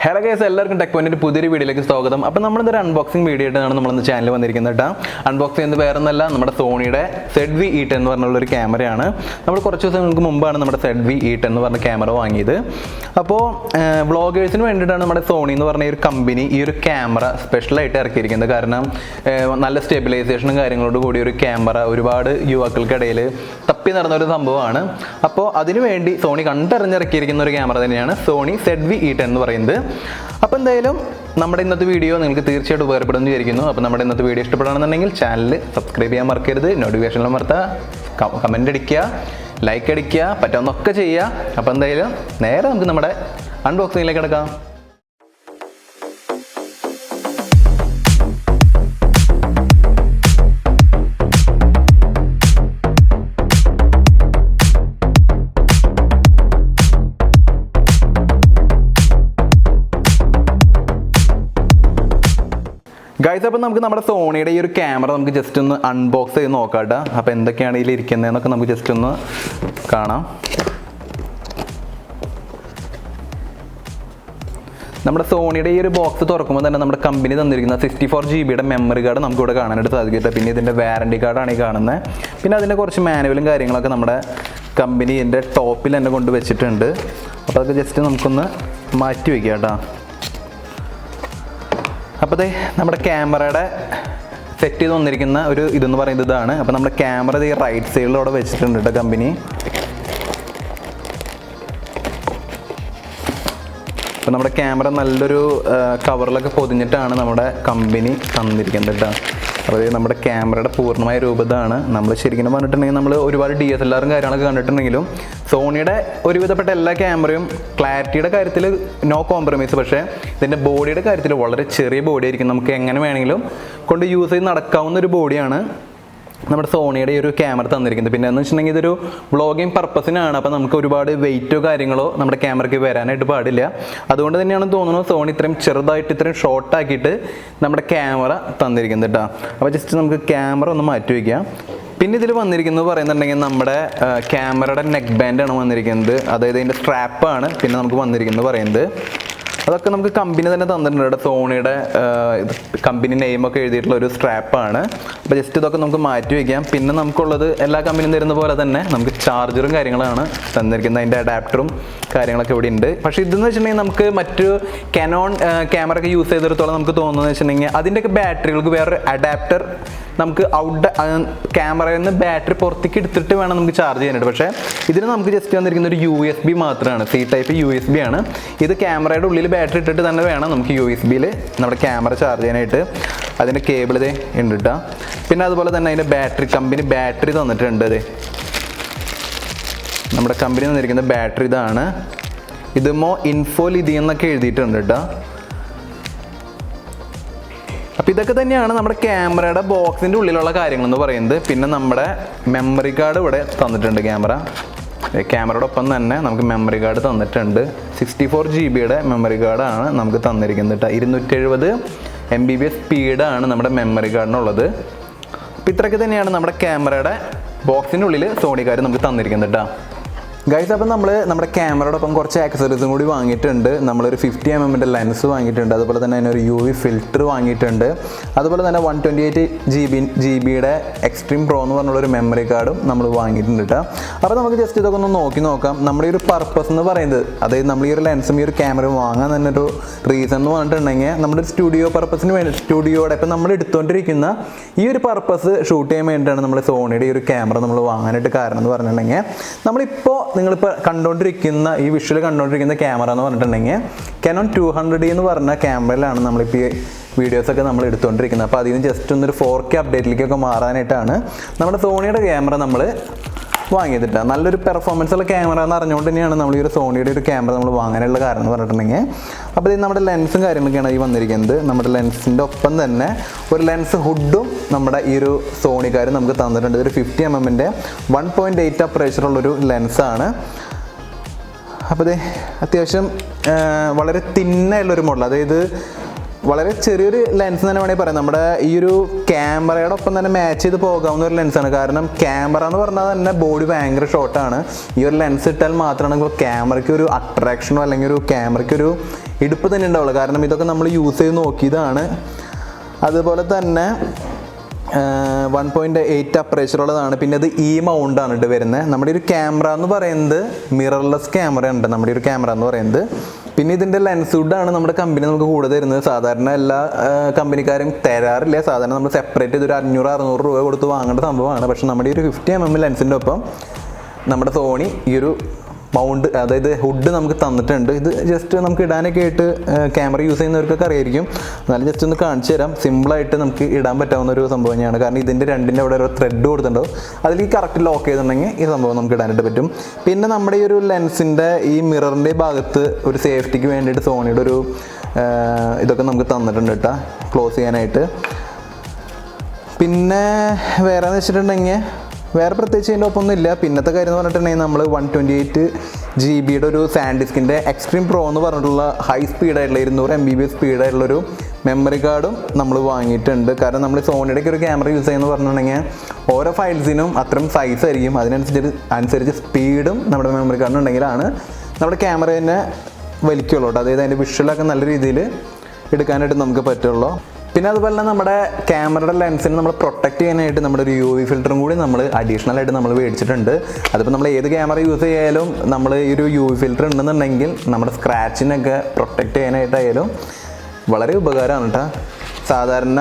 Hello guys, എല്ലാവർക്കും ടെക്പോയിന്റിന്റെ പുതിയൊരു വീഡിയോയിലേക്ക് സ്വാഗതം. അപ്പോൾ നമ്മൾ ഇന്നൊരു അൺബോക്സിംഗ് വീഡിയോ ആയിട്ടാണ് നമ്മൾ ഇന്ന് ചാനലിൽ വന്നിരിക്കുന്നത് കേട്ടോ. അൺബോക്സ് ചെയ്യുന്നത് വേറെ ഒന്നല്ല, നമ്മുടെ സോണിയുടെ ZV-E10 എന്ന് പറഞ്ഞുള്ള ഒരു ക്യാമറയാണ്. നമ്മൾ കുറച്ച് ദിവസങ്ങൾക്ക് മുമ്പാണ് നമ്മുടെ ZV-E10 എന്ന് പറഞ്ഞ ക്യാമറ വാങ്ങിയത്. അപ്പോൾ വ്ളോഗേഴ്സിന് വേണ്ടിയിട്ടാണ് നമ്മുടെ സോണി എന്ന് പറഞ്ഞ ഒരു കമ്പനി ഈ ഒരു ക്യാമറ സ്പെഷ്യലായിട്ട് ഇറക്കിയിരിക്കുന്നത്. കാരണം നല്ല സ്റ്റെബിലൈസേഷനും കാര്യങ്ങളോട് കൂടി ഒരു ക്യാമറ ഒരുപാട് യുവാക്കൾക്കിടയിൽ തപ്പി നടന്നൊരു സംഭവമാണ്. അപ്പോൾ അതിനുവേണ്ടി സോണി കണ്ടറിഞ്ഞിറക്കിയിരിക്കുന്ന ഒരു ക്യാമറ തന്നെയാണ് സോണി ZV-E10 എന്ന് പറയുന്നത്. അപ്പോൾ എന്തായാലും നമ്മുടെ ഇന്നത്തെ വീഡിയോ നിങ്ങൾക്ക് തീർച്ചയായിട്ടും ഉപകാരപ്പെടുമെന്ന് വിചാരിക്കുന്നു. അപ്പോൾ നമ്മുടെ ഇന്നത്തെ വീഡിയോ ഇഷ്ടപ്പെടുകയാണെന്നുണ്ടെങ്കിൽ ചാനൽ സബ്സ്ക്രൈബ് ചെയ്യാൻ മറക്കരുത്, നോട്ടിഫിക്കേഷൻ അമർത്തുക, കമൻ്റ് അടിക്കുക, ലൈക്ക് അടിക്കുക, പറ്റാവുന്നൊക്കെ ചെയ്യുക. അപ്പോൾ എന്തായാലും നേരെ നമുക്ക് നമ്മുടെ അൺബോക്സിങ്ങിലേക്ക് കിടക്കാം. ഗൈസ്, അപ്പോൾ നമുക്ക് നമ്മുടെ സോണിയുടെ ഈ ഒരു ക്യാമറ നമുക്ക് ജസ്റ്റ് ഒന്ന് അൺബോക്സ് ചെയ്ത് നോക്കാം കേട്ടോ. അപ്പോൾ എന്തൊക്കെയാണ് ഇതിൽ ഇരിക്കുന്നതെന്നൊക്കെ നമുക്ക് ജസ്റ്റ് ഒന്ന് കാണാം. നമ്മുടെ സോണിയുടെ ഈ ഒരു ബോക്സ് തുറക്കുമ്പോൾ തന്നെ നമ്മുടെ കമ്പനി തന്നിരിക്കുന്ന 64 GB മെമ്മറി കാർഡ് നമുക്കിവിടെ കാണാനായിട്ട് സാധിക്കും. പിന്നെ ഇതിൻ്റെ വാറണ്ടി കാർഡാണ് ഈ കാണുന്നത്. പിന്നെ അതിൻ്റെ കുറച്ച് മാനുവലും കാര്യങ്ങളൊക്കെ നമ്മുടെ കമ്പനി ഇതിൻ്റെ ടോപ്പിൽ തന്നെ കൊണ്ട് വെച്ചിട്ടുണ്ട്. അപ്പോൾ അതൊക്കെ ജസ്റ്റ് നമുക്കൊന്ന് മാറ്റി വയ്ക്കാം കേട്ടോ. അപ്പോൾ നമ്മുടെ ക്യാമറയുടെ സെറ്റ് ചെയ്ത് വന്നിരിക്കുന്ന ഒരു ഇതെന്ന് പറയുന്നത് ഇതാണ്. അപ്പോൾ നമ്മുടെ ക്യാമറ ഈ റൈറ്റ് സൈഡിലൂടെ വെച്ചിട്ടുണ്ട് കേട്ടോ കമ്പനി. അപ്പോൾ നമ്മുടെ ക്യാമറ നല്ലൊരു കവറിലൊക്കെ പൊതിഞ്ഞിട്ടാണ് നമ്മുടെ കമ്പനി തന്നിരിക്കുന്നത് കേട്ടോ. അപ്പോൾ നമ്മുടെ ക്യാമറയുടെ പൂർണ്ണമായ രൂപതാണ്. നമ്മൾ ശരിക്കും പറഞ്ഞിട്ടുണ്ടെങ്കിൽ നമ്മൾ ഒരുപാട് DSLR കാര്യങ്ങളൊക്കെ കണ്ടിട്ടുണ്ടെങ്കിലും സോണിയുടെ ഒരുവിധപ്പെട്ട എല്ലാ ക്യാമറയും ക്ലാരിറ്റിയുടെ കാര്യത്തിൽ നോ കോംപ്രമൈസ്. പക്ഷേ ഇതിൻ്റെ ബോഡിയുടെ കാര്യത്തിൽ വളരെ ചെറിയ ബോഡി ആയിരിക്കും. നമുക്ക് എങ്ങനെ വേണമെങ്കിലും കൊണ്ട് യൂസ് ചെയ്ത് നടക്കാവുന്ന ഒരു ബോഡിയാണ് നമ്മുടെ സോണിയുടെ ഈ ഒരു ക്യാമറ തന്നിരിക്കുന്നത്. പിന്നെ എന്ന് വെച്ചിട്ടുണ്ടെങ്കിൽ ഇതൊരു വ്ളോഗിങ് പർപ്പസിനാണ്. അപ്പോൾ നമുക്ക് ഒരുപാട് വെയിറ്റോ കാര്യങ്ങളോ നമ്മുടെ ക്യാമറയ്ക്ക് വരാനായിട്ട് പാടില്ല. അതുകൊണ്ട് തന്നെയാണ് തോന്നുന്നത് സോണി ഇത്രയും ചെറുതായിട്ട് ഇത്രയും ഷോർട്ടാക്കിയിട്ട് നമ്മുടെ ക്യാമറ തന്നിരിക്കുന്നത് കേട്ടോ. അപ്പോൾ ജസ്റ്റ് നമുക്ക് ക്യാമറ ഒന്ന് മാറ്റി വയ്ക്കാം. പിന്നെ ഇതിൽ വന്നിരിക്കുന്നത് പറയുന്നുണ്ടെങ്കിൽ നമ്മുടെ ക്യാമറയുടെ നെക്ക് ബാൻഡാണ് വന്നിരിക്കുന്നത്. അതായത് ഇതിൻ്റെ സ്ട്രാപ്പാണ് പിന്നെ നമുക്ക് വന്നിരിക്കുന്നത് പറയുന്നത്. അതൊക്കെ നമുക്ക് കമ്പനി തന്നെ തന്നിട്ടുണ്ട്. സോണിയുടെ കമ്പനി നെയിമൊക്കെ എഴുതിയിട്ടുള്ള ഒരു സ്ട്രാപ്പാണ്. അപ്പോൾ ജസ്റ്റ് ഇതൊക്കെ നമുക്ക് മാറ്റി വയ്ക്കാം. പിന്നെ നമുക്കുള്ളത് എല്ലാ കമ്പനിയും തരുന്ന പോലെ തന്നെ നമുക്ക് ചാർജറും കാര്യങ്ങളാണ് തന്നിരിക്കുന്നത്. അതിൻ്റെ അഡാപ്റ്ററും കാര്യങ്ങളൊക്കെ ഇവിടെ ഉണ്ട്. പക്ഷേ ഇതെന്ന് വെച്ചിട്ടുണ്ടെങ്കിൽ നമുക്ക് മറ്റു കനോൺ ക്യാമറ ഒക്കെ യൂസ് ചെയ്തിടത്തോളം നമുക്ക് തോന്നുന്നത് വെച്ചിട്ടുണ്ടെങ്കിൽ അതിൻ്റെയൊക്കെ ബാറ്ററികൾക്ക് വേറൊരു അഡാപ്റ്റർ നമുക്ക് ക്യാമറയിൽ നിന്ന് ബാറ്ററി പുറത്തേക്ക് എടുത്തിട്ട് വേണം നമുക്ക് ചാർജ് ചെയ്യാനായിട്ട്. പക്ഷേ ഇതിന് നമുക്ക് ജസ്റ്റ് വന്നിരിക്കുന്ന ഒരു USB മാത്രമാണ്. C ടൈപ്പ് USB ആണ്. ഇത് ക്യാമറയുടെ ഉള്ളിൽ ബാറ്ററി ഇട്ടിട്ട് തന്നെ വേണം നമുക്ക് USB-യിൽ നമ്മുടെ ക്യാമറ ചാർജ് ചെയ്യാനായിട്ട്. അതിൻ്റെ കേബിൾ ഇതേ ഉണ്ട് കേട്ടോ. പിന്നെ അതുപോലെ തന്നെ അതിൻ്റെ ബാറ്ററി കമ്പനി ബാറ്ററി തന്നിട്ടുണ്ട്. അതെ നമ്മുടെ കമ്പനി തന്നിരിക്കുന്ന ബാറ്ററി ഇതാണ്. ഇതുമോ ഇൻഫോലിതി എന്നൊക്കെ എഴുതിയിട്ടുണ്ട് കേട്ടോ. അപ്പോൾ ഇതൊക്കെ തന്നെയാണ് നമ്മുടെ ക്യാമറയുടെ ബോക്സിൻ്റെ ഉള്ളിലുള്ള കാര്യങ്ങളെന്ന് പറയുന്നത്. പിന്നെ നമ്മുടെ മെമ്മറി കാർഡ് ഇവിടെ തന്നിട്ടുണ്ട്. ക്യാമറയുടെ ഒപ്പം തന്നെ നമുക്ക് മെമ്മറി കാർഡ് തന്നിട്ടുണ്ട്. 64 GB മെമ്മറി കാർഡാണ് നമുക്ക് തന്നിരിക്കുന്നത് കേട്ടോ. 270 MB സ്പീഡാണ് നമ്മുടെ മെമ്മറി കാർഡിനുള്ളത്. അപ്പോൾ ഇത്രയൊക്കെ തന്നെയാണ് നമ്മുടെ ക്യാമറയുടെ ബോക്സിൻ്റെ ഉള്ളിൽ സോണിക്കാർ നമുക്ക് തന്നിരിക്കുന്നത് കേട്ടോ. ഗൈസ്, അപ്പോൾ നമ്മൾ നമ്മുടെ ക്യാമറയോടൊപ്പം കുറച്ച് ആക്സസറീസും കൂടി വാങ്ങിയിട്ടുണ്ട്. നമ്മളൊരു 50 mm ലെൻസ് വാങ്ങിയിട്ടുണ്ട്. അതുപോലെ തന്നെ അതിനൊരു UV ഫിൽറ്റർ വാങ്ങിയിട്ടുണ്ട്. അതുപോലെ തന്നെ 128 GB എക്സ്ട്രീം പ്രോ എന്ന് പറഞ്ഞുള്ളൊരു മെമ്മറി കാർഡും നമ്മൾ വാങ്ങിയിട്ടുണ്ട് കേട്ടോ. അപ്പോൾ നമുക്ക് ജസ്റ്റ് ഇതൊക്കെ ഒന്ന് നോക്കാം. നമ്മുടെ ഈ ഒരു പർപ്പസ് എന്ന് പറയുന്നത്, അതായത് നമ്മൾ ഈ ഒരു ലെൻസും ഈ ഒരു ക്യാമറയും വാങ്ങാൻ തന്നെ ഒരു റീസൺ എന്ന് പറഞ്ഞിട്ടുണ്ടെങ്കിൽ നമ്മുടെ സ്റ്റുഡിയോ പർപ്പസിന് വേണ്ടി സ്റ്റുഡിയോയുടെ ഇപ്പം നമ്മൾ എടുത്തുകൊണ്ടിരിക്കുന്ന ഈ ഒരു പർപ്പസ് ഷൂട്ട് ചെയ്യാൻ വേണ്ടിയിട്ടാണ് നമ്മൾ സോണിയുടെ ഈ ഒരു ക്യാമറ നമ്മൾ വാങ്ങാനായിട്ട് കാരണം എന്ന് പറഞ്ഞിട്ടുണ്ടെങ്കിൽ നമ്മളിപ്പോൾ നിങ്ങളിപ്പോൾ കണ്ടുകൊണ്ടിരിക്കുന്ന ഈ വിഷ്വൽ കണ്ടുകൊണ്ടിരിക്കുന്ന ക്യാമറ എന്ന് പറഞ്ഞിട്ടുണ്ടെങ്കിൽ Canon 200D എന്ന് പറഞ്ഞ ക്യാമറയിലാണ് നമ്മളിപ്പോൾ ഈ വീഡിയോസൊക്കെ നമ്മൾ എടുത്തുകൊണ്ടിരിക്കുന്നത്. അപ്പോൾ അതിൽ നിന്ന് ജസ്റ്റ് ഒന്നൊരു 4K അപ്ഡേറ്റിലേക്കൊക്കെ മാറാനായിട്ടാണ് നമ്മുടെ സോണിയുടെ ക്യാമറ നമ്മൾ വാങ്ങിയിട്ടില്ല. നല്ലൊരു പെർഫോമൻസ് ഉള്ള ക്യാമറ എന്ന് അറിഞ്ഞുകൊണ്ട് തന്നെയാണ് നമ്മൾ ഈ ഒരു സോണിയുടെ ഒരു ക്യാമറ നമ്മൾ വാങ്ങാനുള്ള കാരണം എന്ന് പറഞ്ഞിട്ടുണ്ടെങ്കിൽ. അപ്പോൾ ഇത് നമ്മുടെ ലെൻസും കാര്യങ്ങളൊക്കെയാണ് ഈ വന്നിരിക്കുന്നത്. നമ്മുടെ ലെൻസിൻ്റെ ഒപ്പം തന്നെ ഒരു ലെൻസ് ഹുഡും നമ്മുടെ ഈ ഒരു സോണിക്കാർ നമുക്ക് തന്നിട്ടുണ്ട്. ഇതൊരു 50 mm 1.8 അപ്പറേച്ചറുള്ളൊരു ലെൻസാണ്. അപ്പോൾ ഇത് അത്യാവശ്യം വളരെ തിന്നായുള്ളൊരു മോഡൽ. അതായത് വളരെ ചെറിയൊരു ലെൻസ് തന്നെ വേണമെങ്കിൽ പറയാം. നമ്മുടെ ഈ ഒരു ക്യാമറയുടെ ഒപ്പം തന്നെ മാച്ച് ചെയ്ത് പോകാവുന്ന ഒരു ലെൻസാണ്. കാരണം ക്യാമറ എന്ന് പറഞ്ഞാൽ തന്നെ ബോഡി ഭയങ്കര ഷോർട്ടാണ്. ഈ ഒരു ലെൻസ് ഇട്ടാൽ മാത്രമാണ് ക്യാമറയ്ക്ക് ഒരു അട്രാക്ഷനോ അല്ലെങ്കിൽ ഒരു ക്യാമറയ്ക്ക് ഒരു ഇടുപ്പ് തന്നെ ഉണ്ടാവുള്ളൂ. കാരണം ഇതൊക്കെ നമ്മൾ യൂസ് ചെയ്ത് നോക്കിയതാണ്. അതുപോലെ തന്നെ 1.8 അപ്പറേച്ചറുള്ളതാണ്. പിന്നെ അത് ഈ മൗണ്ടാണ് ഇട്ട് വരുന്നത്. നമ്മുടെ ഒരു ക്യാമറ എന്ന് പറയുന്നത് മിറർലെസ് ക്യാമറ ഉണ്ട് നമ്മുടെ ഒരു ക്യാമറ എന്ന് പറയുന്നത്. പിന്നെ ഇതിൻ്റെ ലെൻസ് വുഡാണ് നമ്മുടെ കമ്പനി നമുക്ക് കൂടെ തരുന്നത്. സാധാരണ എല്ലാ കമ്പനിക്കാരും തരാറില്ല. സാധാരണ നമ്മൾ സെപ്പറേറ്റ് ഇതൊരു 500-600 രൂപ കൊടുത്ത് വാങ്ങേണ്ട സംഭവമാണ്. പക്ഷേ നമ്മുടെ ഈ ഒരു 50mm ലെൻസിൻ്റെ ഒപ്പം നമ്മുടെ സോണി ഈ ഒരു മൗണ്ട്, അതായത് ഹുഡ് നമുക്ക് തന്നിട്ടുണ്ട്. ഇത് ജസ്റ്റ് നമുക്ക് ഇടാനൊക്കെ ആയിട്ട് ക്യാമറ യൂസ് ചെയ്യുന്നവർക്കൊക്കെ അറിയായിരിക്കും. എന്നാലും ജസ്റ്റ് ഒന്ന് കാണിച്ചു തരാം. സിമ്പിളായിട്ട് നമുക്ക് ഇടാൻ പറ്റാവുന്ന ഒരു സംഭവം തന്നെയാണ്. കാരണം ഇതിൻ്റെ രണ്ടിൻ്റെ അവിടെ ഒരു ത്രെഡ് കൊടുത്തിട്ടുണ്ടാവും. അതിൽ കറക്റ്റ് ലോക്ക് ചെയ്തിട്ടുണ്ടെങ്കിൽ ഈ സംഭവം നമുക്ക് ഇടാനായിട്ട് പറ്റും. പിന്നെ നമ്മുടെ ഈ ഒരു ലെൻസിൻ്റെ ഈ മിററിൻ്റെ ഭാഗത്ത് ഒരു സേഫ്റ്റിക്ക് വേണ്ടിയിട്ട് സോണിയുടെ ഒരു ഇതൊക്കെ നമുക്ക് തന്നിട്ടുണ്ട് കേട്ടോ, ക്ലോസ് ചെയ്യാനായിട്ട്. പിന്നെ വേറെ എന്ന് വെച്ചിട്ടുണ്ടെങ്കിൽ വേറെ പ്രത്യേകിച്ച് അതിൻ്റെ ഒപ്പമൊന്നുമില്ല. പിന്നത്തെ കാര്യം എന്ന് പറഞ്ഞിട്ടുണ്ടെങ്കിൽ നമ്മൾ 128 GB ഒരു സാൻഡിസ്കിൻ്റെ എക്സ്ട്രീം പ്രോ എന്ന് പറഞ്ഞിട്ടുള്ള ഹൈ സ്പീഡായിട്ടുള്ള 200 MB സ്പീഡായിട്ടുള്ളൊരു മെമ്മറി കാർഡും നമ്മൾ വാങ്ങിയിട്ടുണ്ട്. കാരണം നമ്മൾ സോണിയുടെ ഒരു ക്യാമറ യൂസ് ചെയ്യുന്നത് പറഞ്ഞിട്ടുണ്ടെങ്കിൽ ഓരോ ഫയൽസിനും അത്രയും സൈസ് ആയിരിക്കും. അതിനനുസരിച്ച് സ്പീഡും നമ്മുടെ മെമ്മറി കാർഡിനുണ്ടെങ്കിലാണ് നമ്മുടെ ക്യാമറ തന്നെ വലിക്കുള്ളൂ കേട്ടോ. അതായത് അതിൻ്റെ വിഷ്വലൊക്കെ നല്ല രീതിയിൽ എടുക്കാനായിട്ട് നമുക്ക് പറ്റുള്ളൂ. പിന്നെ അതുപോലെ തന്നെ നമ്മുടെ ക്യാമറയുടെ ലെൻസിന് നമ്മൾ പ്രൊട്ടക്റ്റ് ചെയ്യാനായിട്ട് നമ്മുടെ ഒരു UV ഫിൽറ്ററും കൂടി നമ്മൾ അഡീഷണൽ ആയിട്ട് നമ്മൾ മേടിച്ചിട്ടുണ്ട്. അതിപ്പോൾ നമ്മൾ ഏത് ക്യാമറ യൂസ് ചെയ്യാലും നമ്മൾ ഈ ഒരു UV ഫിൽറ്റർ ഉണ്ടെന്നുണ്ടെങ്കിൽ നമ്മുടെ സ്ക്രാച്ചിനൊക്കെ പ്രൊട്ടക്റ്റ് ചെയ്യാനായിട്ടായാലും വളരെ ഉപകാരമാണ് കേട്ടോ. സാധാരണ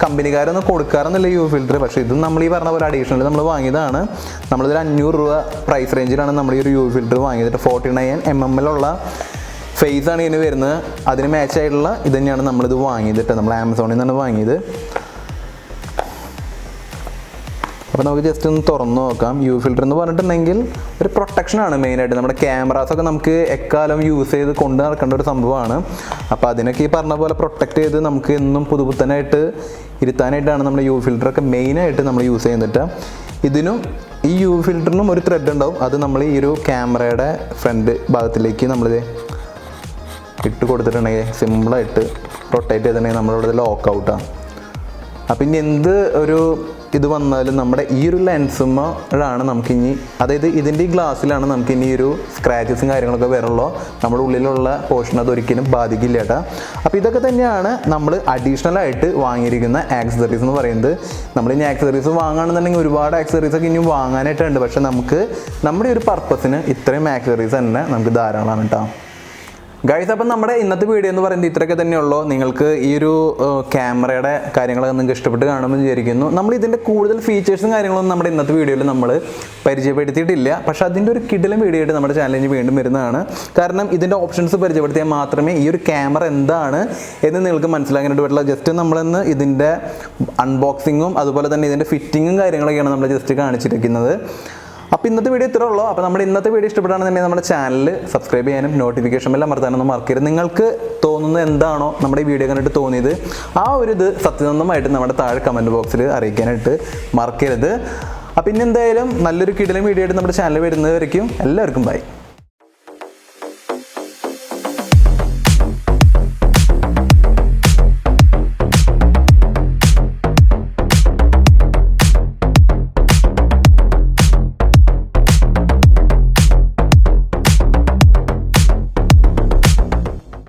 കമ്പനിക്കാരൊന്നും കൊടുക്കാറൊന്നുമില്ല UV ഫിൽറ്റർ. പക്ഷേ ഇതും നമ്മൾ ഈ പറഞ്ഞ പോലെ അഡീഷണൽ നമ്മൾ വാങ്ങിയതാണ്. നമ്മളിതൊരു 500 രൂപ പ്രൈസ് റേഞ്ചിലാണ് നമ്മൾ ഈ ഒരു UV ഫിൽറ്റർ വാങ്ങിയത്. 49mm ഫേസ് ആണ് ഇതിന് വരുന്നത്. അതിന് മാച്ച് ആയിട്ടുള്ള ഇത് തന്നെയാണ് നമ്മളിത് വാങ്ങിയത്. നമ്മൾ ആമസോണിൽ നിന്നാണ് വാങ്ങിയത്. അപ്പോൾ നമുക്ക് ജസ്റ്റ് ഒന്ന് തുറന്നു നോക്കാം. UV ഫിൽറ്റർ എന്ന് പറഞ്ഞിട്ടുണ്ടെങ്കിൽ ഒരു പ്രൊട്ടക്ഷനാണ് മെയിനായിട്ട്. നമ്മുടെ ക്യാമറാസൊക്കെ നമുക്ക് എക്കാലം യൂസ് ചെയ്ത് കൊണ്ട് നടക്കേണ്ട ഒരു സംഭവമാണ്. അപ്പോൾ അതിനൊക്കെ ഈ പറഞ്ഞ പോലെ പ്രൊട്ടക്റ്റ് ചെയ്ത് നമുക്ക് എന്നും പുതുപുത്തനായിട്ട് ഇരുത്താനായിട്ടാണ് നമ്മുടെ UV ഫിൽറ്ററൊക്കെ മെയിനായിട്ട് നമ്മൾ യൂസ് ചെയ്യുന്നിട്ട്. ഇതിനും ഈ UV ഫിൽറ്ററിനും ഒരു ത്രെഡ് ഉണ്ടാവും. അത് നമ്മൾ ഈ ഒരു ക്യാമറയുടെ ഫ്രണ്ട് ഭാഗത്തിലേക്ക് നമ്മളിത് ഇട്ട് കൊടുത്തിട്ടുണ്ടെങ്കിൽ സിമ്പിളായിട്ട് റൊട്ടേറ്റ് ചെയ്തിട്ടുണ്ടെങ്കിൽ നമ്മളിവിടെ ലോക്ക് ഔട്ടാണ്. അപ്പം ഇനി എന്ത് ഒരു ഇത് വന്നാലും നമ്മുടെ ഈ ഒരു ലെൻസുമാണ് നമുക്കിനി, അതായത് ഇതിൻ്റെ ഈ ഗ്ലാസ്സിലാണ് നമുക്കിനി ഒരു സ്ക്രാച്ചസും കാര്യങ്ങളൊക്കെ വരുള്ളൂ. നമ്മുടെ ഉള്ളിലുള്ള പോർഷൻ അതൊരിക്കലും ബാധിക്കില്ല കേട്ടോ. അപ്പോൾ ഇതൊക്കെ തന്നെയാണ് നമ്മൾ അഡീഷണലായിട്ട് വാങ്ങിയിരിക്കുന്ന ആക്സസറീസ് എന്ന് പറയുന്നത്. നമ്മളിനി ആക്സസറീസ് വാങ്ങുകയാണെന്നുണ്ടെങ്കിൽ ഒരുപാട് ആക്സസറീസൊക്കെ ഇനിയും വാങ്ങാനായിട്ടുണ്ട്. പക്ഷേ നമുക്ക് നമ്മുടെ ഒരു പർപ്പസിന് ഇത്രയും ആക്സസറീസ് തന്നെ നമുക്ക് ധാരാളമാണ് കേട്ടോ. ഗൈസ്, അപ്പം നമ്മുടെ ഇന്നത്തെ വീഡിയോ എന്ന് പറയുന്നത് ഇത്രയൊക്കെ തന്നെയുള്ളൂ. നിങ്ങൾക്ക് ഈ ഒരു ക്യാമറയുടെ കാര്യങ്ങളൊക്കെ നിങ്ങൾക്ക് ഇഷ്ടപ്പെട്ട് കാണുമെന്ന് വിചാരിക്കുന്നു. നമ്മൾ ഇതിൻ്റെ കൂടുതൽ ഫീച്ചേഴ്സും കാര്യങ്ങളൊന്നും നമ്മുടെ ഇന്നത്തെ വീഡിയോയിൽ നമ്മൾ പരിചയപ്പെടുത്തിയിട്ടില്ല. പക്ഷേ അതിൻ്റെ ഒരു കിടിലം വീഡിയോ ആയിട്ട് നമ്മുടെ ചാനലിൽ വീണ്ടും വരുന്നതാണ്. കാരണം ഇതിൻ്റെ ഓപ്ഷൻസ് പരിചയപ്പെടുത്തിയാൽ മാത്രമേ ഈ ഒരു ക്യാമറ എന്താണ് എന്ന് നിങ്ങൾക്ക് മനസ്സിലാക്കാനായിട്ട് പറ്റില്ല. ജസ്റ്റ് നമ്മളിന്ന് ഇതിൻ്റെ അൺബോക്സിങ്ങും അതുപോലെ തന്നെ ഇതിൻ്റെ ഫിറ്റിങ്ങും കാര്യങ്ങളൊക്കെയാണ് നമ്മൾ ജസ്റ്റ് കാണിച്ചിരിക്കുന്നത്. അപ്പോൾ ഇന്നത്തെ വീഡിയോ ഇത്രേ ഉള്ളൂ. അപ്പോൾ നമ്മുടെ ഇന്നത്തെ വീഡിയോ ഇഷ്ടപ്പെടുകയാണെന്നുണ്ടെങ്കിൽ നമ്മുടെ ചാനൽ സബ്സ്ക്രൈബ് ചെയ്യാനും നോട്ടിഫിക്കേഷൻ ബെൽ അമർത്താനൊന്നും മറക്കരുത്. നിങ്ങൾക്ക് തോന്നുന്നത് എന്താണോ നമ്മുടെ ഈ വീഡിയോ കണ്ടിട്ട് തോന്നിയത് ആ ഒരു ഇത് സത്യസന്ധമായിട്ട് നമ്മുടെ താഴെ കമൻറ്റ് ബോക്സിൽ അറിയിക്കാനായിട്ട് മറക്കരുത്. അപ്പോൾ ഇനി എന്തായാലും നല്ലൊരു കിടിലൻ വീഡിയോ ആയിട്ട് നമ്മുടെ ചാനൽ വരുന്നവരേക്കും എല്ലാവർക്കും ബൈ.